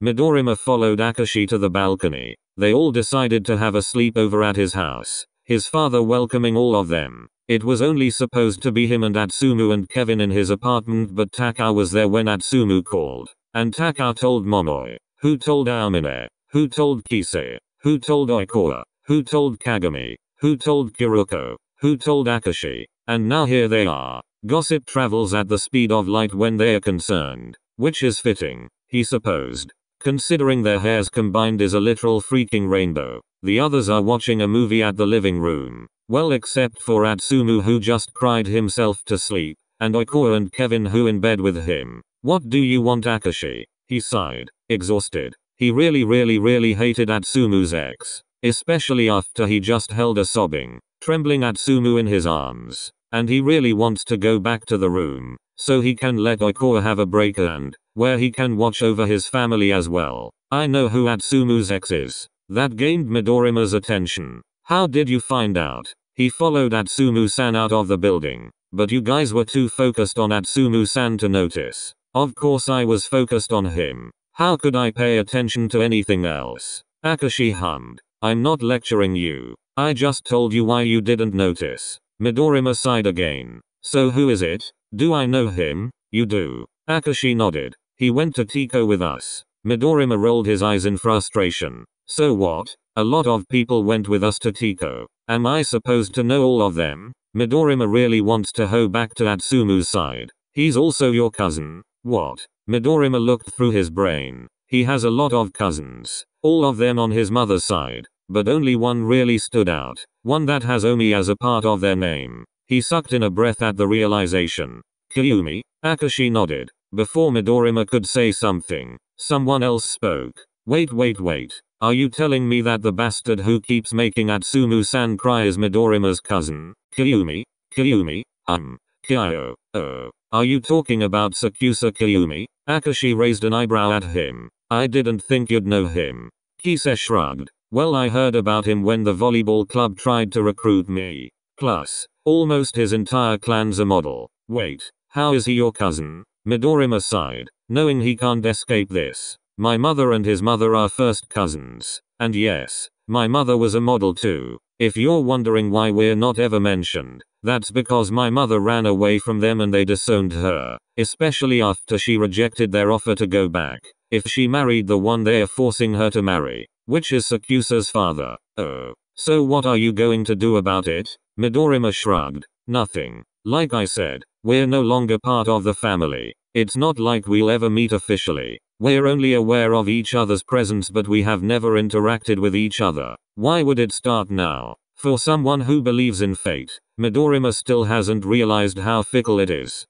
Midorima followed Akashi to the balcony. They all decided to have a sleepover at his house, his father welcoming all of them. It was only supposed to be him and Atsumu and Kevin in his apartment, but Takao was there when Atsumu called. And Takao told Momoi, who told Aomine, who told Kisei, who told Oikawa, who told Kagami, who told Kiruko, who told Akashi, and now here they are. Gossip travels at the speed of light when they are concerned, which is fitting, he supposed. Considering their hairs combined is a literal freaking rainbow. The others are watching a movie at the living room. Well, except for Atsumu, who just cried himself to sleep, and Oikawa and Kevin, who in bed with him. What do you want, Akashi? He sighed, exhausted. He really hated Atsumu's ex. Especially after he just held a sobbing, trembling Atsumu in his arms. And he really wants to go back to the room, so he can let Oikawa have a break and, where he can watch over his family as well. I know who Atsumu's ex is. That gained Midorima's attention. How did you find out? He followed Atsumu-san out of the building, but you guys were too focused on Atsumu-san to notice. Of course I was focused on him. How could I pay attention to anything else? Akashi hummed. I'm not lecturing you. I just told you why you didn't notice. Midorima sighed again. So who is it? Do I know him? You do. Akashi nodded. He went to Tiko with us. Midorima rolled his eyes in frustration. So what? A lot of people went with us to Tiko. Am I supposed to know all of them? Midorima really wants to hoe back to Atsumu's side. He's also your cousin. What? Midorima looked through his brain. He has a lot of cousins. All of them on his mother's side. But only one really stood out. One that has Omi as a part of their name. He sucked in a breath at the realization. Kyumi? Akashi nodded. Before Midorima could say something, someone else spoke. Wait. Are you telling me that the bastard who keeps making Atsumu-san cry is Midorima's cousin? Kyumi? Kyo. Oh. Are you talking about Sakusa Kyumi? Akashi raised an eyebrow at him. I didn't think you'd know him. Kisei shrugged. Well, I heard about him when the volleyball club tried to recruit me. Plus, almost his entire clan's a model. Wait, how is he your cousin? Midorima sighed, knowing he can't escape this. My mother and his mother are first cousins. And yes, my mother was a model too. If you're wondering why we're not ever mentioned, that's because my mother ran away from them and they disowned her. Especially after she rejected their offer to go back. If she married the one they're forcing her to marry, which is Sakusa's father. Oh. So what are you going to do about it? Midorima shrugged. Nothing. Like I said, we're no longer part of the family. It's not like we'll ever meet officially. We're only aware of each other's presence, but we have never interacted with each other. Why would it start now? For someone who believes in fate, Midorima still hasn't realized how fickle it is.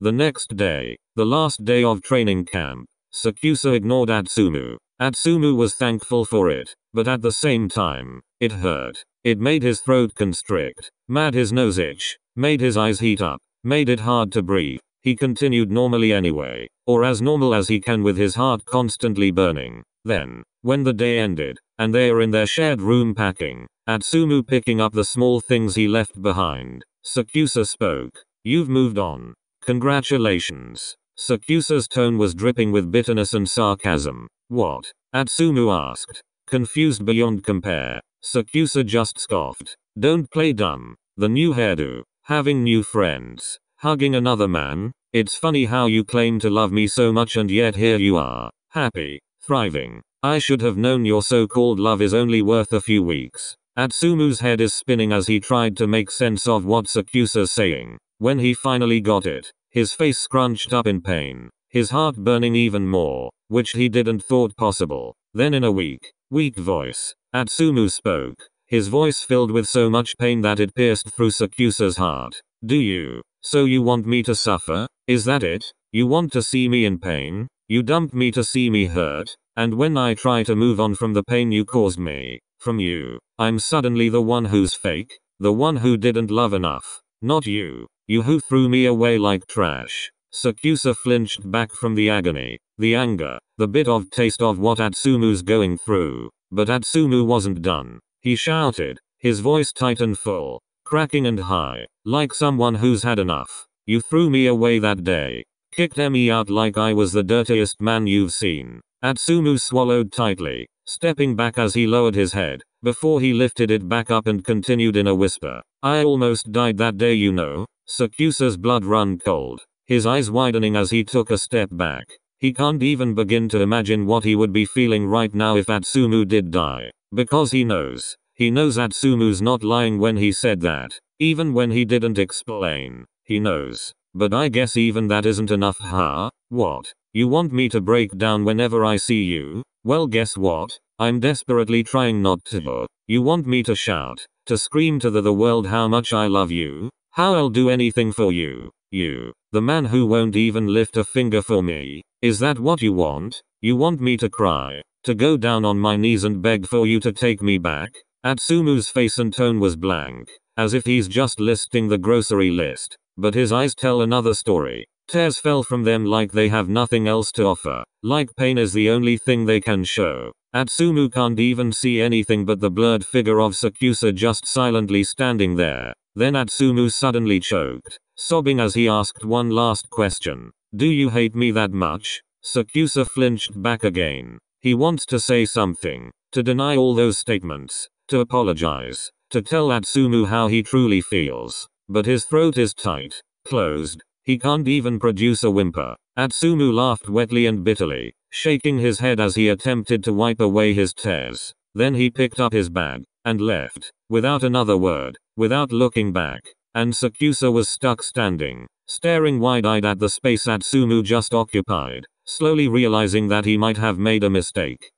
The next day, the last day of training camp, Sakusa ignored Atsumu. Atsumu was thankful for it, but at the same time, it hurt. It made his throat constrict, made his nose itch, made his eyes heat up, made it hard to breathe. He continued normally anyway, or as normal as he can with his heart constantly burning. Then, when the day ended, and they are in their shared room packing, Atsumu picking up the small things he left behind, Sakusa spoke. You've moved on. Congratulations. Sakusa's tone was dripping with bitterness and sarcasm. What? Atsumu asked. Confused beyond compare. Sakusa just scoffed. Don't play dumb. The new hairdo. Having new friends. Hugging another man. It's funny how you claim to love me so much and yet here you are. Happy. Thriving. I should have known your so-called love is only worth a few weeks. Atsumu's head is spinning as he tried to make sense of what Sakusa's saying. When he finally got it, his face scrunched up in pain. His heart burning even more, which he didn't thought possible. Then in a weak voice, Atsumu spoke. His voice filled with so much pain that it pierced through Sakusa's heart. Do you? So you want me to suffer? Is that it? You want to see me in pain? You dumped me to see me hurt? And when I try to move on from the pain you caused me, from you, I'm suddenly the one who's fake? The one who didn't love enough? Not you. You who threw me away like trash. Sakusa flinched back from the agony, the anger, the bit of taste of what Atsumu's going through. But Atsumu wasn't done. He shouted, his voice tight and full, cracking and high, like someone who's had enough. You threw me away that day. Kicked me out like I was the dirtiest man you've seen. Atsumu swallowed tightly, stepping back as he lowered his head, before he lifted it back up and continued in a whisper. I almost died that day, you know. Sakusa's blood run cold, his eyes widening as he took a step back. He can't even begin to imagine what he would be feeling right now if Atsumu did die. Because he knows Atsumu's not lying when he said that. Even when he didn't explain, he knows. But I guess even that isn't enough, huh? What? You want me to break down whenever I see you? Well, guess what? I'm desperately trying not to. You want me to shout, to scream to the world how much I love you? How I'll do anything for you. You, the man who won't even lift a finger for me. Is that what you want? You want me to cry, to go down on my knees and beg for you to take me back? Atsumu's face and tone was blank, as if he's just listing the grocery list. But his eyes tell another story. Tears fell from them like they have nothing else to offer. Like pain is the only thing they can show. Atsumu can't even see anything but the blurred figure of Sakusa just silently standing there. Then Atsumu suddenly choked, sobbing as he asked one last question. Do you hate me that much? Sakusa flinched back again. He wants to say something, to deny all those statements, to apologize, to tell Atsumu how he truly feels. But his throat is tight, closed. He can't even produce a whimper. Atsumu laughed wetly and bitterly, shaking his head as he attempted to wipe away his tears. Then he picked up his bag, and left, without another word, without looking back. And Sakusa was stuck standing, staring wide-eyed at the space Atsumu just occupied, slowly realizing that he might have made a mistake.